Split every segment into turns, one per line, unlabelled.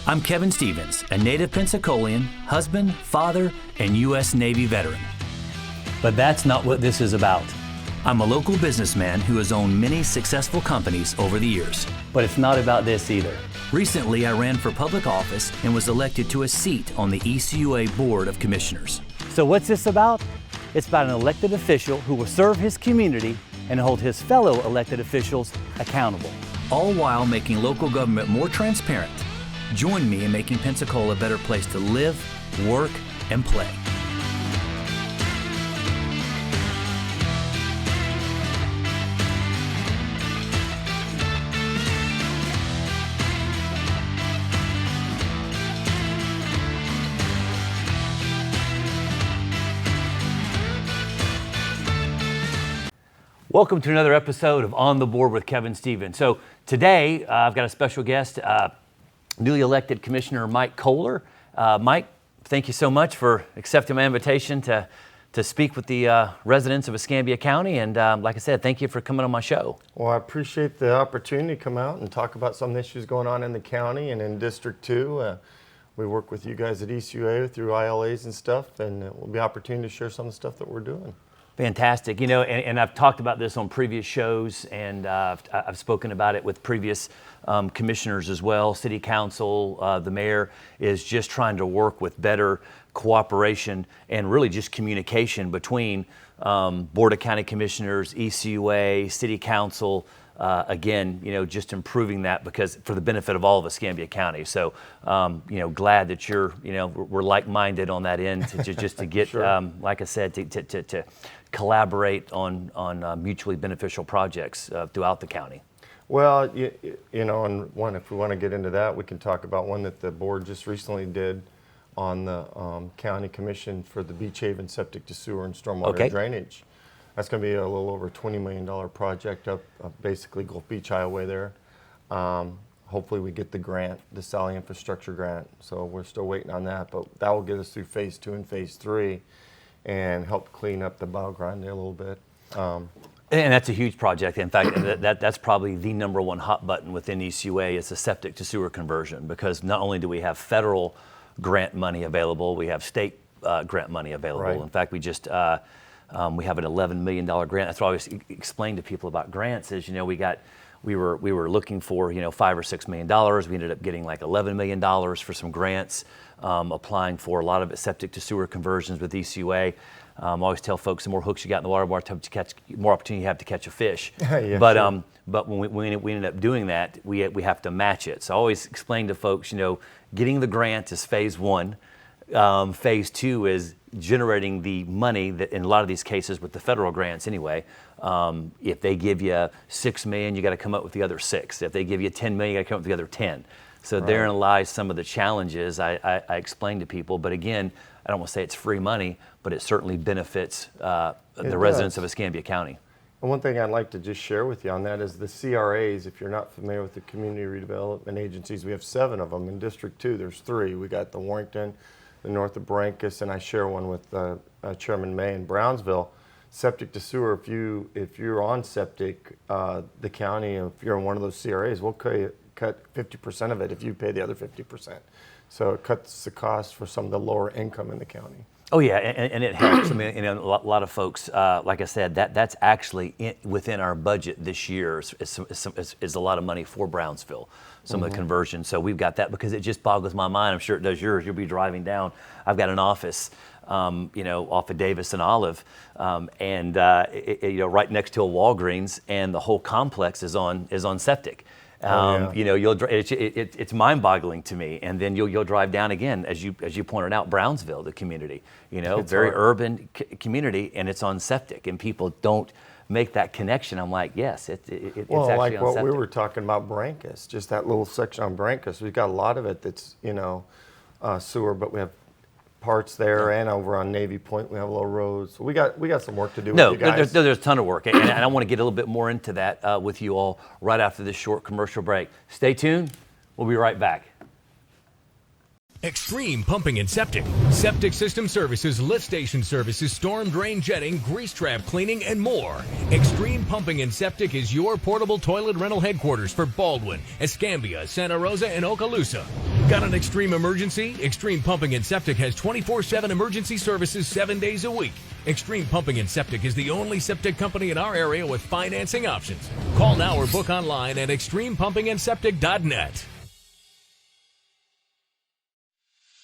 I'm Kevin Stevens, a native Pensacolian, husband, father, and U.S. Navy veteran. But that's not what this is about. I'm a local businessman who has owned many successful companies over the years. But it's not about this either. Recently, I ran for public office and was elected to a seat on the ECUA Board of Commissioners. So what's this about? It's about an elected official who will serve his community and hold his fellow elected officials accountable, all while making local government more transparent. Join me in making Pensacola a better place to live, work, and play. Welcome to another episode of On the Board with Kevin Stevens. So today I've got a special guest, newly elected Commissioner Mike Kohler. Mike, thank you so much for accepting my invitation to speak with the residents of Escambia County. And like I said, thank you for coming on my show.
Well, I appreciate the opportunity to come out and talk about some of the issues going on in the county and in District 2. We work with you guys at ECUA through ILAs and stuff, and it will be an opportunity to share some of the stuff that we're doing.
Fantastic. You know, and I've talked about this on previous shows, and I've spoken about it with previous commissioners as well. City Council, the mayor is just trying to work with better cooperation and really just communication between Board of County Commissioners, ECUA, City Council. Again, you know, just improving that because for the benefit of all of Escambia County. So, you know, glad that you're, you know, we're like-minded on that end to just to get,
Sure.
like I said, to collaborate on mutually beneficial projects throughout the county.
Well, you know, and one, if we want to get into that, we can talk about one that the board just recently did on the county commission for the Beach Haven septic to sewer and stormwater drainage. That's going to be a little over $20 million project up basically Gulf Beach Highway there. Hopefully we get the grant, the Sally Infrastructure Grant. So we're still waiting on that, but that will get us through phase 2 and phase 3 and help clean up the Bio Grande a little bit.
And that's a huge project. In fact, that's probably the number one hot button within ECUA is the septic to sewer conversion, because not only do we have federal grant money available, we have state grant money available.
Right.
In fact, we just we have an $11 million grant. That's what I always explain to people about grants is, you know, we were looking for, you know, $5 or $6 million. We ended up getting like $11 million for some grants, applying for a lot of septic to sewer conversions with ECUA. I always tell folks the more hooks you got in the water, more opportunity you have to catch a fish.
Yeah,
but
sure.
But when we ended up doing that, we have to match it. So I always explain to folks, you know, getting the grant is phase 1. Phase 2 is generating the money that in a lot of these cases with the federal grants anyway, if they give you $6 million, you got to come up with the other 6. If they give you $10 million, you got to come up with the other 10. So
Right.
therein lies some of the challenges I explain to people. But again, I don't want to say it's free money, but it certainly benefits the residents of Escambia County.
And one thing I'd like to just share with you on that is the CRAs. If you're not familiar with the community redevelopment agencies, we have 7 of them. In District 2, there's 3. We got the Warrington, the north of Brancos, and I share one with Chairman May in Brownsville. Septic to sewer, if you're on septic, the county, if you're in one of those CRAs, we'll cut 50% of it if you pay the other 50%. So it cuts the cost for some of the lower income in the county.
Oh yeah, and it helps. I mean, you know, a lot of folks, like I said, that's actually within our budget this year is a lot of money for Brownsville, some of the conversions. So we've got that because it just boggles my mind. I'm sure it does yours. You'll be driving down. I've got an office, you know, off of Davis and Olive, and you know, right next to a Walgreens, and the whole complex is on septic.
Yeah.
You know, it's mind-boggling to me. And then you'll drive down again, as you pointed out, Brownsville, the community. You know,
It's
very
hard.
urban community, and it's on septic, and people don't make that connection. I'm like, yes, it's
Well,
actually
like
on
what
septic.
we were talking about Brancos, just that little section on Brancos, we've got a lot of it that's, you know, sewer, but we have parts there and over on Navy Point we have a little roads. So we got some work to do with you guys.
There's a ton of work, and I want to get a little bit more into that with you all right after this short commercial break. Stay tuned. We'll be right back.
Extreme Pumping and Septic. Septic system services, lift station services, storm drain jetting, grease trap cleaning, and more. Extreme Pumping and Septic is your portable toilet rental headquarters for Baldwin, Escambia, Santa Rosa, and Okaloosa. Got an extreme emergency? Extreme Pumping and Septic has 24/7 emergency services 7 days a week. Extreme Pumping and Septic is the only septic company in our area with financing options. Call now or book online at extremepumpingandseptic.net.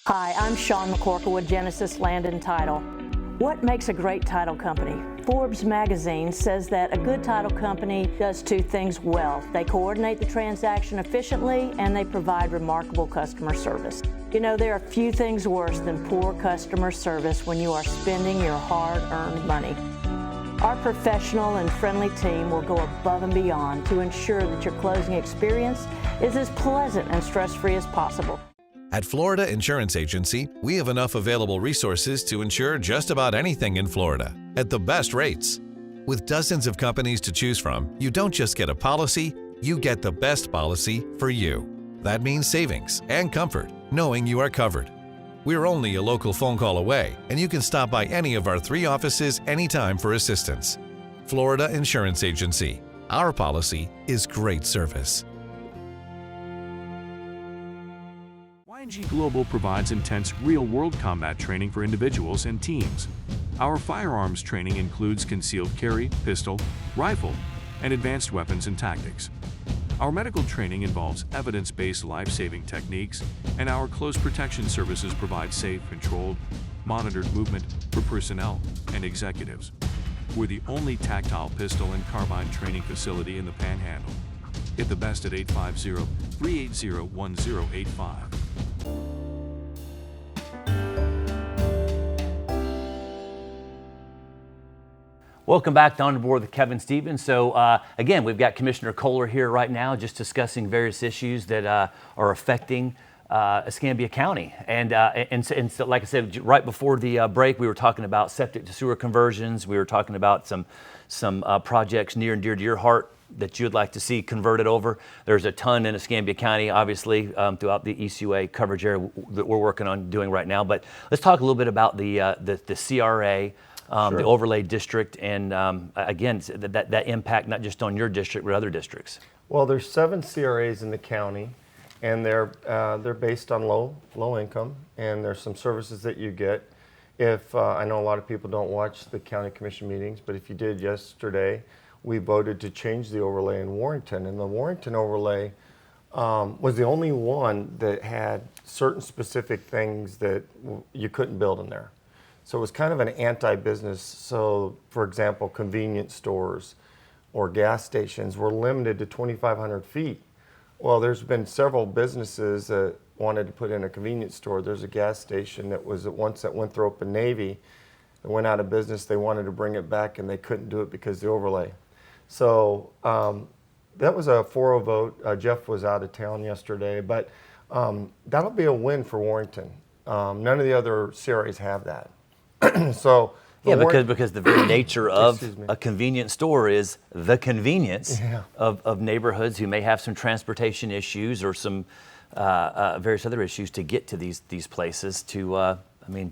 Hi, I'm Sean McCorkle with Genesis Land and Title. What makes a great title company? Forbes magazine says that a good title company does two things well. They coordinate the transaction efficiently and they provide remarkable customer service. You know, there are few things worse than poor customer service when you are spending your hard-earned money. Our professional and friendly team will go above and beyond to ensure that your closing experience is as pleasant and stress-free as possible.
At Florida Insurance Agency, we have enough available resources to insure just about anything in Florida at the best rates. With dozens of companies to choose from, you don't just get a policy, you get the best policy for you. That means savings and comfort, knowing you are covered. We're only a local phone call away, and you can stop by any of our 3 offices anytime for assistance. Florida Insurance Agency. Our policy is great service.
ING Global provides intense real-world combat training for individuals and teams. Our firearms training includes concealed carry, pistol, rifle, and advanced weapons and tactics. Our medical training involves evidence-based life-saving techniques, and our close protection services provide safe, controlled, monitored movement for personnel and executives. We're the only tactile pistol and carbine training facility in the Panhandle. Get the best at 850-380-1085.
Welcome back to On Board with Kevin Stevens. So again, we've got Commissioner Kohler here right now just discussing various issues that are affecting Escambia County. And so, like I said, right before the break, we were talking about septic to sewer conversions. We were talking about some projects near and dear to your heart that you'd like to see converted over. There's a ton in Escambia County, obviously, throughout the ECUA coverage area that we're working on doing right now. But let's talk a little bit about the CRA,
Sure.
the overlay district, and again, that impact not just on your district, but other districts.
Well, there's 7 CRAs in the county, and they're based on low income, and there's some services that you get. If I know a lot of people don't watch the county commission meetings, but if you did yesterday, we voted to change the overlay in Warrington, and the Warrington overlay was the only one that had certain specific things that you couldn't build in there. So it was kind of an anti-business. So, for example, convenience stores or gas stations were limited to 2,500 feet. Well, there's been several businesses that wanted to put in a convenience store. There's a gas station that was once at Winthrop and Navy. It went out of business. They wanted to bring it back, and they couldn't do it because of the overlay. So that was a 4-0 vote. Jeff was out of town yesterday, but that'll be a win for Warrington. None of the other CRAs have that. So
yeah, because the very nature of a convenience store is the convenience of neighborhoods who may have some transportation issues or some various other issues to get to these places to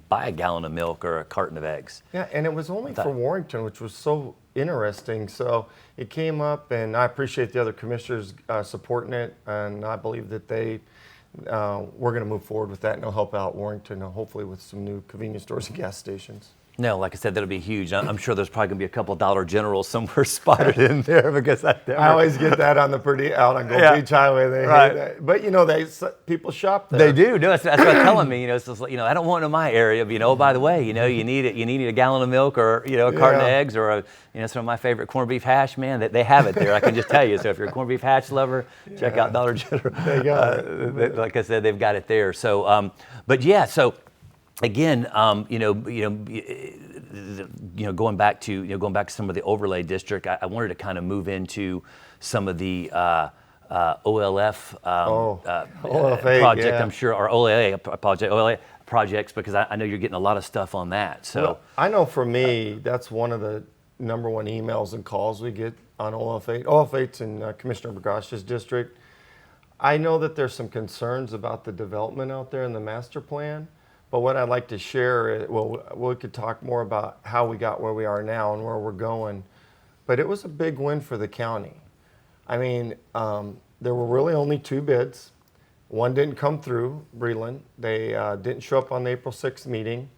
buy a gallon of milk or a carton of eggs.
Yeah, and it was only for Warrington, which was so interesting. So it came up, and I appreciate the other commissioners supporting it, and I believe that we're going to move forward with that, and it'll help out Warrington, hopefully with some new convenience stores and gas stations.
No, like I said, that'll be huge. I'm sure there's probably going to be a couple Dollar Generals somewhere spotted in there because I
always get that on out on Gold Beach Highway. They hate that. But people shop there.
They do. No, that's what they're telling me. It's just, I don't want it in my area. But by the way, you need it. You need a gallon of milk or a carton of eggs or some of my favorite corned beef hash. Man, they have it there. I can just tell you. So if you're a corned beef hash lover, check out Dollar General.
They got it.
Like I said, they've got it there. So, but yeah, so. Again, going back to some of the overlay district, I wanted to kind of move into some of the OLF project.
Yeah.
I'm sure, or OLA projects, because I know you're getting a lot of stuff on that. So
well, I know for me, that's one of the #1 emails and calls we get on OLF8. OLF8's in Commissioner Bergosh's district. I know that there's some concerns about the development out there in the master plan. But what I'd like to share, we could talk more about how we got where we are now and where we're going. But it was a big win for the county. There were really only 2 bids. One didn't come through, Breland. They didn't show up on the April 6th meeting,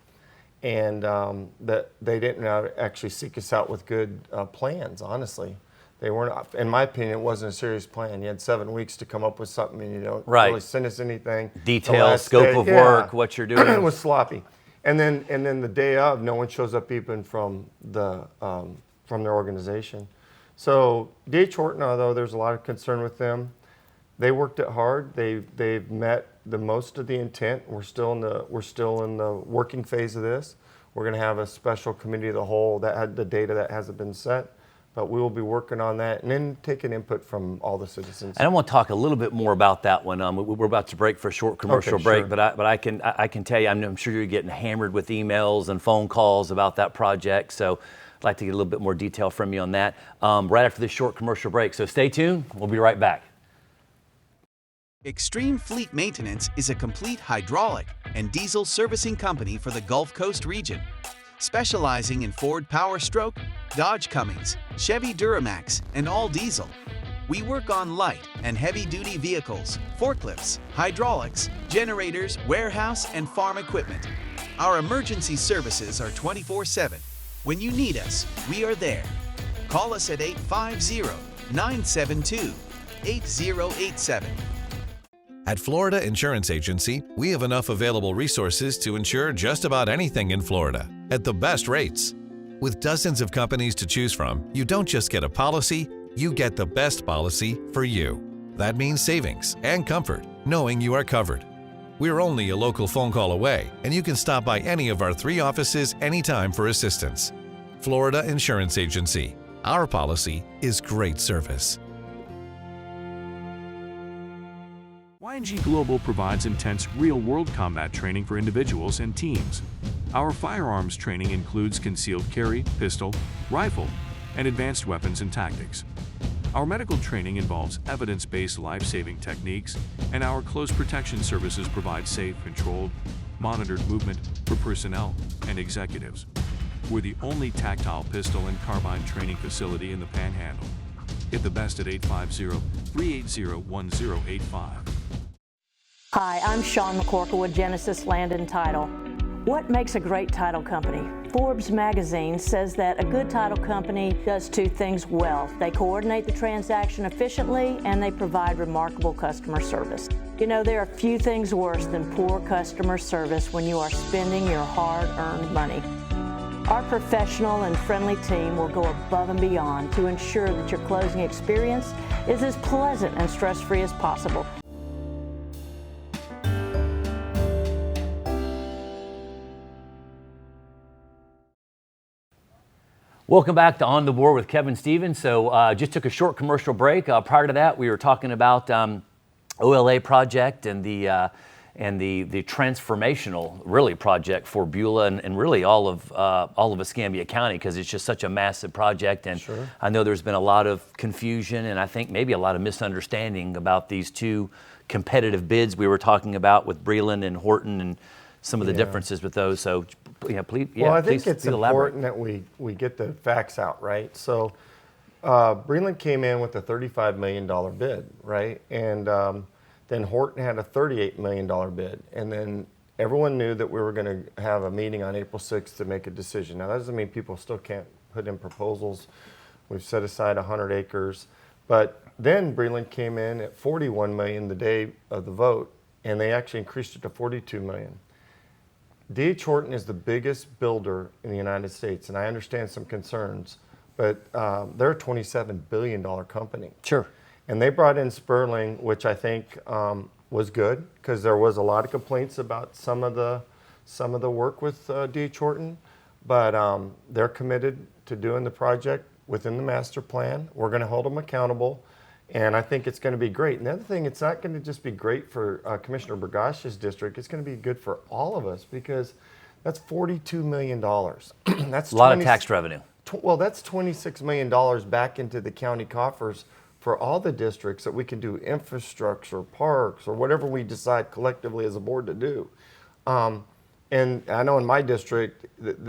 and that they didn't actually seek us out with good plans, honestly. They weren't, in my opinion, it wasn't a serious plan. You had 7 weeks to come up with something, and you don't really send us anything.
Details, scope of work, what you're doing.
It was sloppy. And then the day of, no one shows up even from their organization. So D.H. Horton, although there's a lot of concern with them, they worked it hard. They've met the most of the intent. We're still in the working phase of this. We're going to have a special committee of the whole that had the data that hasn't been set. But we will be working on that and then taking input from all the citizens.
And I want to talk a little bit more about that one. We're about to break for a short commercial break,
sure.
but I can tell you, I'm sure you're getting hammered with emails and phone calls about that project. So I'd like to get a little bit more detail from you on that right after this short commercial break. So stay tuned. We'll be right back.
Extreme Fleet Maintenance is a complete hydraulic and diesel servicing company for the Gulf Coast region, specializing in Ford Power Stroke, Dodge Cummins, Chevy Duramax, and all diesel. We work on light and heavy-duty vehicles, forklifts, hydraulics, generators, warehouse, and farm equipment. Our emergency services are 24/7. When you need us, we are there. Call us at 850-972-8087.
At Florida Insurance Agency, we have enough available resources to insure just about anything in Florida at the best rates. With dozens of companies to choose from, you don't just get a policy, you get the best policy for you. That means savings and comfort, knowing you are covered. We're only a local phone call away, and you can stop by any of our 3 offices anytime for assistance. Florida Insurance Agency. Our policy is great service.
YNG Global provides intense real-world combat training for individuals and teams. Our firearms training includes concealed carry, pistol, rifle, and advanced weapons and tactics. Our medical training involves evidence-based life-saving techniques, and our close protection services provide safe, controlled, monitored movement for personnel and executives. We're the only tactile pistol and carbine training facility in the Panhandle. Get the best at 850-380-1085.
Hi, I'm Sean McCorkle with Genesis Land and Title. What makes a great title company? Forbes magazine says that a good title company does 2 things well. They coordinate the transaction efficiently and they provide remarkable customer service. You know, there are few things worse than poor customer service when you are spending your hard-earned money. Our professional and friendly team will go above and beyond to ensure that your closing experience is as pleasant and stress-free as possible.
Welcome back to On the Board with Kevin Stevens. So just took a short commercial break. Prior to that, we were talking about OLA project and the transformational really project for Beulah and really all of Escambia County, because it's just such a massive project. And
Sure.
I know there's been a lot of confusion and I think maybe a lot of misunderstanding about these 2 competitive bids we were talking about with Breland and Horton and some of the differences with those. So, please.
Well, I think it's
elaborate.
important that we get the facts out, right? So, Breland came in with a $35 million bid, right? And then Horton had a $38 million bid. And then everyone knew that we were going to have a meeting on April 6th to make a decision. Now, that doesn't mean people still can't put in proposals. We've set aside 100 acres. But then Breland came in at $41 million the day of the vote, and they actually increased it to $42 million. D.H. Horton is the biggest builder in the United States, and I understand some concerns, but they're a $27 billion company.
Sure.
And they brought in Sperling, which I think was good, because there was a lot of complaints about some of the work with D.H. Horton, but they're committed to doing the project within the master plan. We're going to hold them accountable, and I think it's going to be great. And the other thing, it's not going to just be great for Commissioner Burgash's district. It's going to be good for all of us, because that's $42 million. That's
a lot of tax revenue.
Well, that's $26 million back into the county coffers for all the districts that we can do infrastructure, parks, or whatever we decide collectively as a board to do. And I know in my district,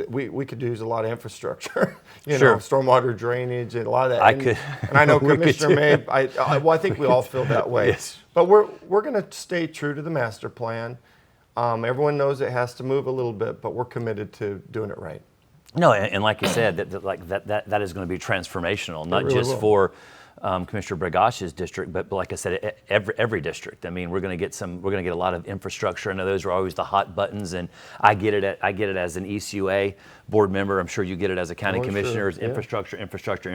we could use a lot of infrastructure, you
Sure.
know, stormwater drainage and a lot of that.
I
and,
could-
and I know
we could
Commissioner
too.
May, I think we all feel that way.
Yes.
But we're going to stay true to the master plan. Everyone knows it has to move a little bit, but we're committed to doing it right.
No, and like you said, that is going to be transformational, not
really
just
will.
for Commissioner Bragash's district, but like I said, every district. I mean, we're going to get a lot of infrastructure. I know those are always the hot buttons, and I get it as an ECUA board member. I'm sure you get it as a county
Oh, sure,
commissioner. It's
yeah.
infrastructure,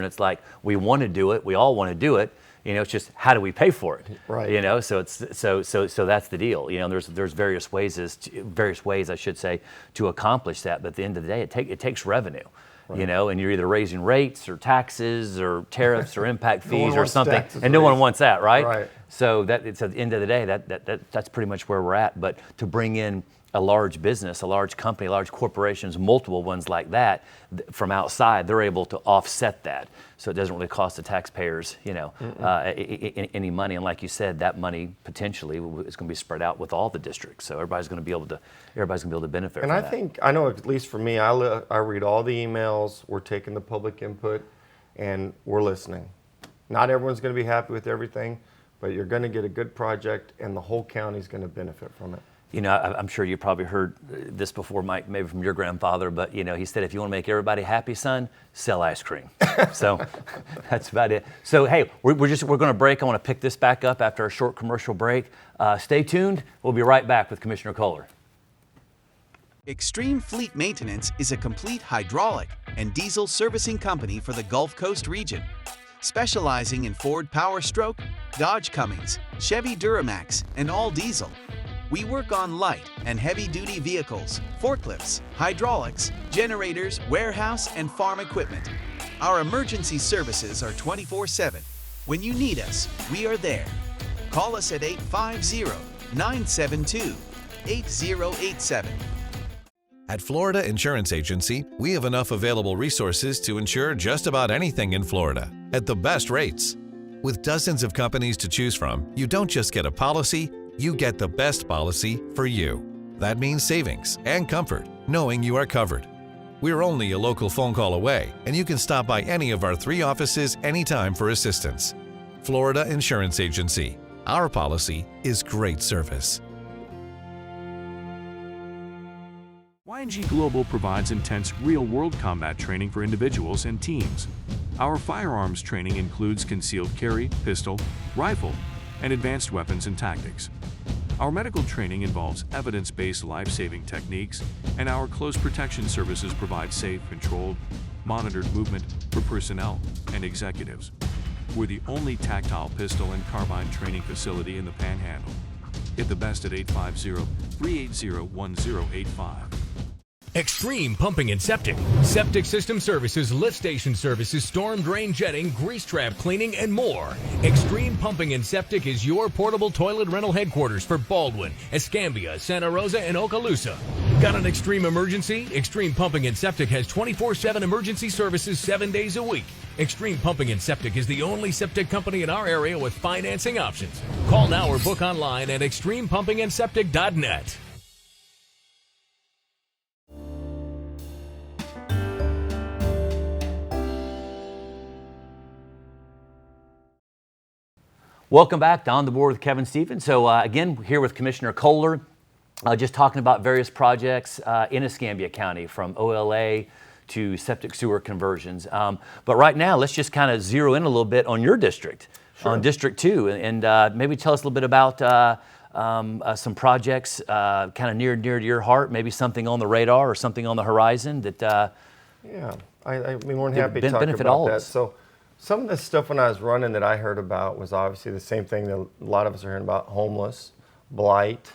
and it's like we want to do it. We all want to do it. You know, it's just how do we pay for it?
Right.
You know, so it's so that's the deal. You know, there's various ways, I should say, to accomplish that. But at the end of the day, it takes revenue. Right. You know, and you're either raising rates or taxes or tariffs or impact
No one
fees or
wants
something,
taxes
and no one
raised.
wants that, right?
Right.
So that it's at the end of the day, that's pretty much where we're at. But to bring in a large business, a large company, large corporations, multiple ones like that from outside, they're able to offset that. So it doesn't really cost the taxpayers, you know, any money. And like you said, that money potentially is going to be spread out with all the districts. So everybody's going to be able to benefit
And
from
I
that.
think, I know at least for me, I read all the emails, we're taking the public input, and we're listening. Not everyone's going to be happy with everything, but you're going to get a good project, and the whole county's going to benefit from it.
You know, I'm sure you probably heard this before, Mike, maybe from your grandfather, but, you know, he said, if you want to make everybody happy, son, sell ice cream. So that's about it. So, hey, we're going to break. I want to pick this back up after a short commercial break. Stay tuned. We'll be right back with Commissioner Kohler.
Extreme Fleet Maintenance is a complete hydraulic and diesel servicing company for the Gulf Coast region, specializing in Ford Power Stroke, Dodge Cummins, Chevy Duramax, and all diesel. We work on light and heavy-duty vehicles, forklifts, hydraulics, generators, warehouse, and farm equipment. Our emergency services are 24/7. When you need us, we are there. Call us at 850-972-8087.
At Florida Insurance Agency, we have enough available resources to insure just about anything in Florida at the best rates. With dozens of companies to choose from, you don't just get a policy, you get the best policy for you. That means savings and comfort, knowing you are covered. We're only a local phone call away, and you can stop by any of our 3 offices anytime for assistance. Florida Insurance Agency. Our policy is great service.
YNG Global provides intense real-world combat training for individuals and teams. Our firearms training includes concealed carry, pistol, rifle, and advanced weapons and tactics. Our medical training involves evidence-based life-saving techniques, and our close protection services provide safe, controlled, monitored movement for personnel and executives. We're the only tactile pistol and carbine training facility in the Panhandle. Get the best at 850-380-1085.
Extreme Pumping and Septic. Septic system services, lift station services, storm drain jetting, grease trap cleaning, and more. Extreme Pumping and Septic is your portable toilet rental headquarters for Baldwin, Escambia, Santa Rosa, and Okaloosa. Got an extreme emergency? Extreme Pumping and Septic has 24/7 emergency services 7 days a week. Extreme Pumping and Septic is the only septic company in our area with financing options. Call now or book online at extremepumpingandseptic.net.
Welcome back to On the Board with Kevin Stevens. So again, we're here with Commissioner Kohler, just talking about various projects in Escambia County, from OLA to septic sewer conversions. But right now, let's just kind of zero in a little bit on your district, on District 2, and maybe tell us a little bit about some projects kind of near to your heart, maybe something on the radar or something on the horizon that
Yeah, I'd be more than happy to talk
benefit all
about
of
that.
us.
So some of the stuff when I was running that I heard about was obviously the same thing that a lot of us are hearing about: homeless, blight.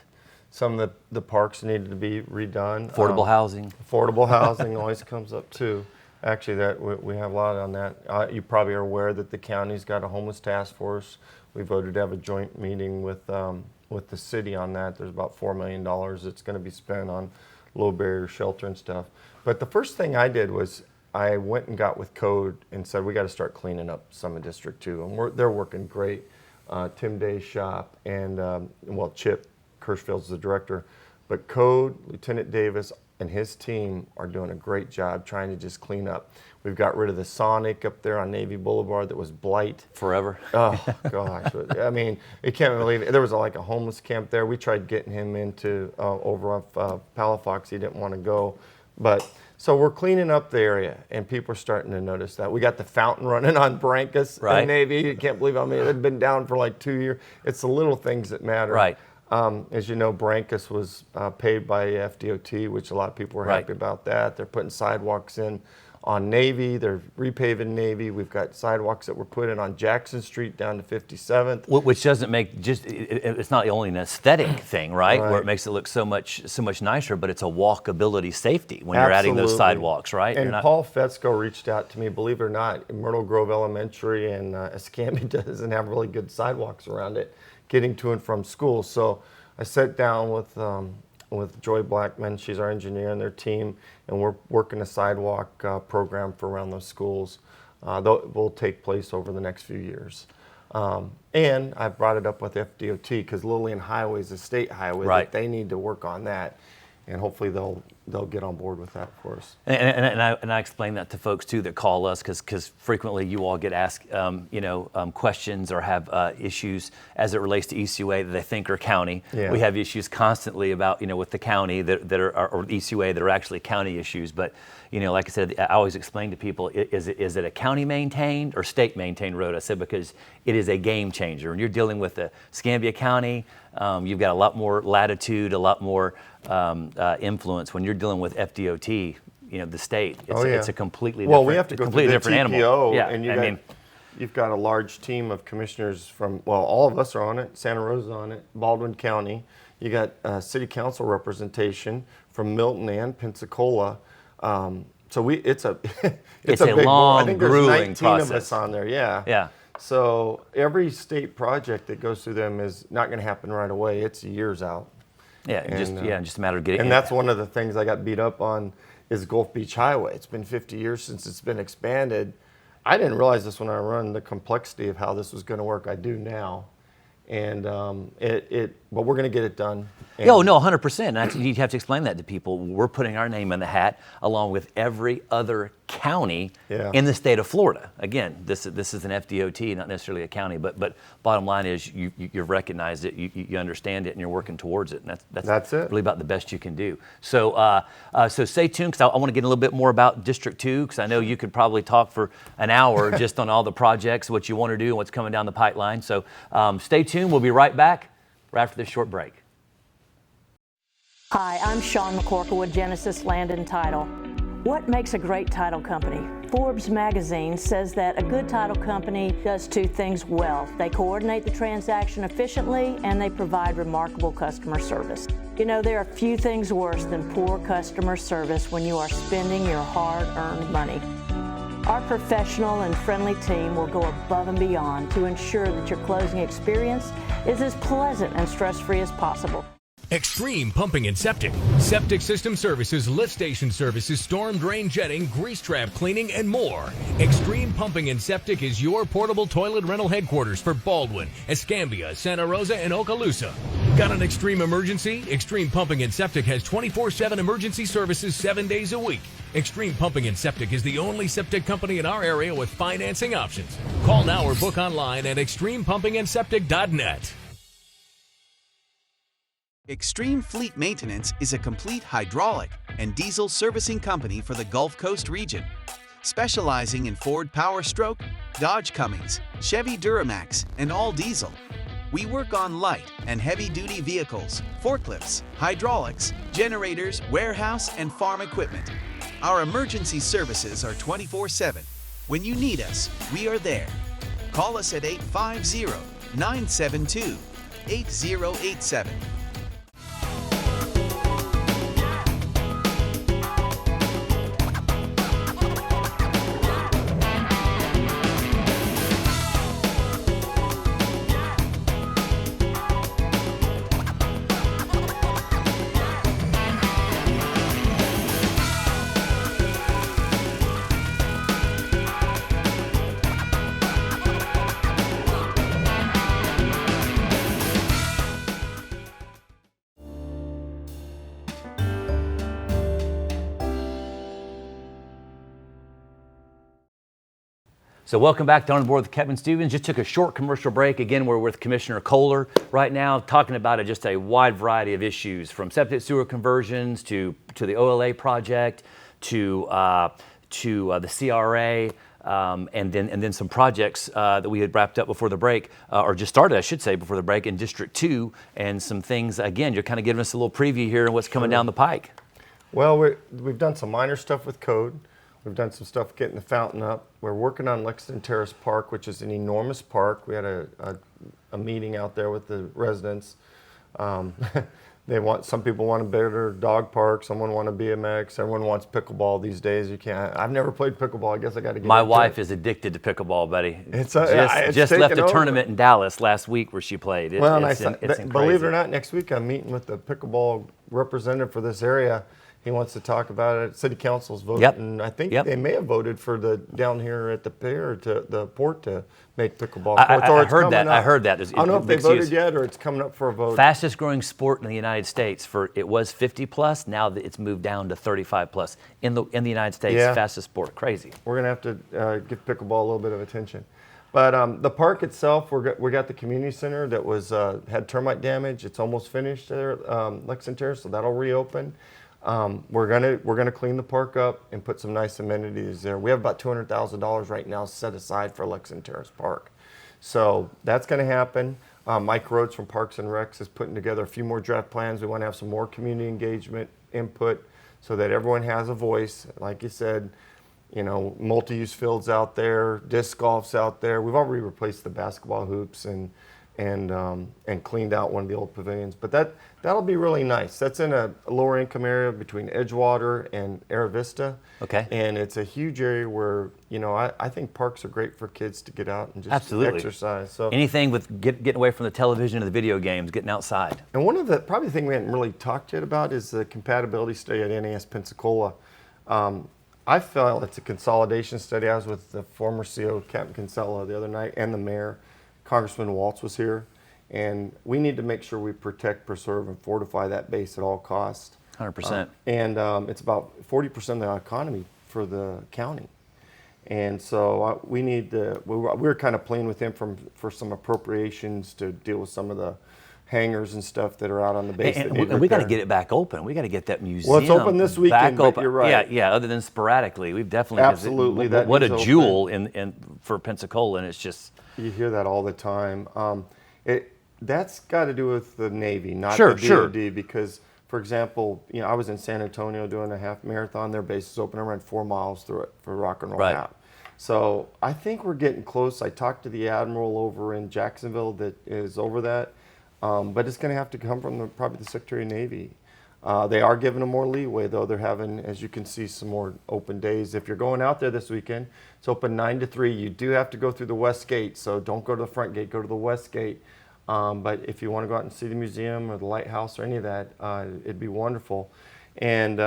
Some of the parks needed to be redone.
affordable housing.
Affordable housing always comes up too. Actually, that we have a lot on that. You probably are aware that the county's got a homeless task force. We voted to have a joint meeting with the city on that. There's about $4 million that's going to be spent on low barrier shelter and stuff. But the first thing I did was I went and got with Code and said we got to start cleaning up some of District 2, and they're working great. Tim Day's shop and Chip Kirschfield's the director. But Code, Lieutenant Davis, and his team are doing a great job trying to just clean up. We've got rid of the Sonic up there on Navy Boulevard that was blight.
Forever.
Oh, gosh. I mean, you can't believe it. There was like a homeless camp there. We tried getting him into over off Palafox. He didn't want to go. But so we're cleaning up the area, and people are starting to notice that. We got the fountain running on Brancas
Right.
and Navy. You can't believe how many. It had been down for like 2 years. It's the little things that matter.
Right.
As you know, Brancas was paid by FDOT, which a lot of people were
Right.
happy about that. They're putting sidewalks in on Navy. They're repaving Navy. We've got sidewalks that were put in on Jackson Street down to 57th.
Which doesn't make it's not only an aesthetic thing, right? Where
Right.
it makes it look so much nicer, but it's a walkability safety when you're adding those
Absolutely.
sidewalks, right?
And
You're not-
Paul Fetzko reached out to me, believe it or not, Myrtle Grove Elementary and Escambia doesn't have really good sidewalks around it, getting to and from school. So I sat down with Joy Blackman, she's our engineer, and their team, and we're working a sidewalk program for around those schools. That will take place over the next few years. And I brought it up with FDOT because Lillian Highway is a state highway.
Right.
That they need to work on that, and hopefully they'll get on board with that, of course.
And I explain that to folks too that call us because frequently you all get asked questions or have issues as it relates to ECUA that they think are county.
Yeah.
We have issues constantly about with the county that are or ECUA that are actually county issues. But like I said, I always explain to people: is it a county maintained or state maintained road? I said because it is a game changer. When you're dealing with the Escambia County, you've got a lot more latitude, a lot more influence. When you're dealing with FDOT, the state, it's a completely different,
we have to go
completely
through
different
the TPO,
animal. Yeah,
and you've got a large team of commissioners from, all of us are on it, Santa Rosa on it, Baldwin County. You got city council representation from Milton and Pensacola. So it's a
It's a
big board.
long,
I think there's
grueling
19 of
process.
us on there. Yeah.
Yeah.
So every state project that goes through them is not going to happen right away. It's years out.
Yeah, just a matter of getting.
And that's one of the things I got beat up on is Gulf Beach Highway. It's been 50 years since it's been expanded. I didn't realize this when I run the complexity of how this was going to work. I do now, and but we're going to get it done. And
Oh, no, 100%. And you have to explain that to people. We're putting our name in the hat along with every other county
Yeah.
in the state of Florida. Again, this is an FDOT, not necessarily a county, but bottom line is you've recognized it, you understand it, and you're working towards it. And
That's it.
really about the best you can do. So so stay tuned because I want to get a little bit more about District 2 because I know you could probably talk for an hour just on all the projects, what you want to do, and what's coming down the pipeline. So stay tuned. We'll be right back right after this short break.
Hi, I'm Sean McCorkle with Genesis Land and Title. What makes a great title company? Forbes magazine says that a good title company does two things well. They coordinate the transaction efficiently and they provide remarkable customer service. There are few things worse than poor customer service when you are spending your hard-earned money. Our professional and friendly team will go above and beyond to ensure that your closing experience is as pleasant and stress-free as possible.
Extreme Pumping and Septic. Septic system services, lift station services, storm drain jetting, grease trap cleaning, and more. Extreme Pumping and Septic is your portable toilet rental headquarters for Baldwin, Escambia, Santa Rosa, and Okaloosa. Got an extreme emergency? Extreme Pumping and Septic has 24/7 emergency services 7 days a week. Extreme Pumping and Septic is the only septic company in our area with financing options. Call now or book online at extremepumpingandseptic.net.
Extreme Fleet Maintenance is a complete hydraulic and diesel servicing company for the Gulf Coast region, specializing in Ford Power Stroke, Dodge Cummins, Chevy Duramax, and all diesel. We work on light and heavy-duty vehicles, forklifts, hydraulics, generators, warehouse, and farm equipment. Our emergency services are 24/7. When you need us, we are there. Call us at 850-972-8087.
So welcome back to On Board with Kevin Stevens. Just took a short commercial break. Again, we're with Commissioner Kohler right now, talking about just a wide variety of issues, from septic sewer conversions to the OLA project to the CRA. And then some projects that we had wrapped up before the break, or just started, I should say, before the break in District 2, and some things. Again, you're kind of giving us a little preview here on what's coming down the pike.
Well, we've done some minor stuff with code. We've done some stuff getting the fountain up. We're working on Lexington Terrace Park, which is an enormous park. We had a meeting out there with the residents. Some people want a better dog park. Someone want a BMX. Everyone wants pickleball these days. I've never played pickleball. I guess I got to get.
My wife is addicted to pickleball, buddy.
It's
just left a tournament in Dallas last week where she played. It's
believe it or not, next week I'm meeting with the pickleball representative for this area. He wants to talk about it. City Council's voted, and I think they may have voted for the down here at the pier to the port to make pickleball courts.
I heard that. I heard that.
I don't know if they voted yet or it's coming up for a vote.
Fastest growing sport in the United States. It was 50 plus. Now it's moved down to 35 plus in the United States. Fastest sport. Crazy.
We're gonna have to give pickleball a little bit of attention. But the park itself, we got the community center that was had termite damage. It's almost finished there, Lexington Terrace, so that'll reopen. We're gonna clean the park up and put some nice amenities there. We have about $200,000 right now set aside for Lexington Terrace Park, so that's gonna happen. Mike Rhodes from Parks and Recs is putting together a few more draft plans. We want to have some more community engagement input so that everyone has a voice. Like you said, multi-use fields out there, disc golf's out there. We've already replaced the basketball hoops and cleaned out one of the old pavilions. But that'll be really nice. That's in a lower income area between Edgewater and Era Vista.
Okay.
And it's a huge area where, I think parks are great for kids to get out and just exercise. So
anything with getting away from the television and the video games, getting outside.
And one of the probably thing we hadn't really talked yet about is the compatibility study at NAS Pensacola. I felt it's a consolidation study. I was with the former CO, Captain Kinsella, the other night, and the mayor. Congressman Waltz was here, and we need to make sure we protect, preserve, and fortify that base at all costs.
100%.
It's about 40% of the economy for the county. And so we need to, we're kind of playing with him for some appropriations to deal with some of the hangars and stuff that are out on the base.
And we got to get it back open. We got to get that museum.
Well, it's open this weekend, but you're right.
Yeah. Other than sporadically, we've definitely
absolutely.
What a jewel for Pensacola, and it's just.
You hear that all the time. That's got to do with the Navy, not
the
DoD, because, for example, I was in San Antonio doing a half marathon. Their base is open. I ran 4 miles through it for Rock and Roll Half. So I think we're getting close. I talked to the admiral over in Jacksonville that is over that, but it's going to have to come from probably the Secretary of Navy. They are giving them more leeway, though. They're having, as you can see, some more open days. If you're going out there this weekend, it's open 9 to 3. You do have to go through the west gate, so don't go to the front gate. Go to the west gate. But if you want to go out and see the museum or the lighthouse or any of that, it'd be wonderful. And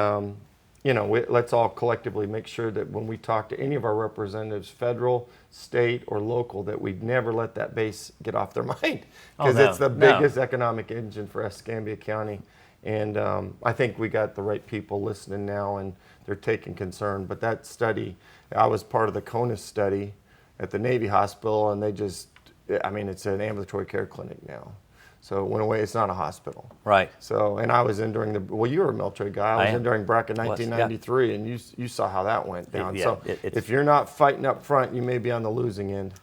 let's all collectively make sure that when we talk to any of our representatives, federal, state, or local, that we never let that base get off their mind, because it's the biggest economic engine for Escambia County. And I think we got the right people listening now, and they're taking concern. But that study, I was part of the CONUS study at the Navy Hospital, and it's an ambulatory care clinic now. So it went away, it's not a hospital.
Right.
So, and I was in during you were a military guy. I was in during BRAC in 1993, and you saw how that went down. If you're not fighting up front, you may be on the losing end.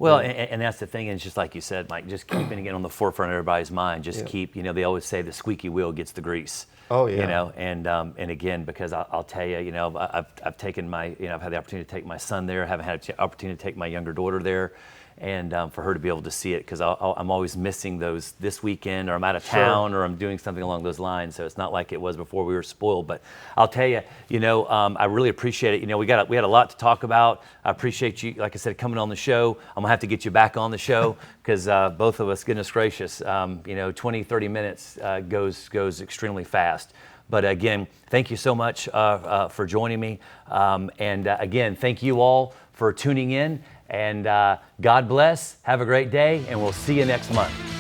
Well, and that's the thing, and it's just like you said, Mike, just keeping it on the forefront of everybody's mind. Just keep, they always say the squeaky wheel gets the grease.
Oh yeah.
And again, because I'll tell you, I've taken I've had the opportunity to take my son there. I haven't had the opportunity to take my younger daughter there. And for her to be able to see it, because I'm always missing those this weekend, or I'm out of town, or I'm doing something along those lines. So it's not like it was before we were spoiled. But I'll tell you, I really appreciate it. We had a lot to talk about. I appreciate you, like I said, coming on the show. I'm gonna have to get you back on the show, because both of us, goodness gracious, 20, 30 minutes goes extremely fast. But again, thank you so much for joining me. And again, thank you all for tuning in. And God bless. Have a great day, and we'll see you next month.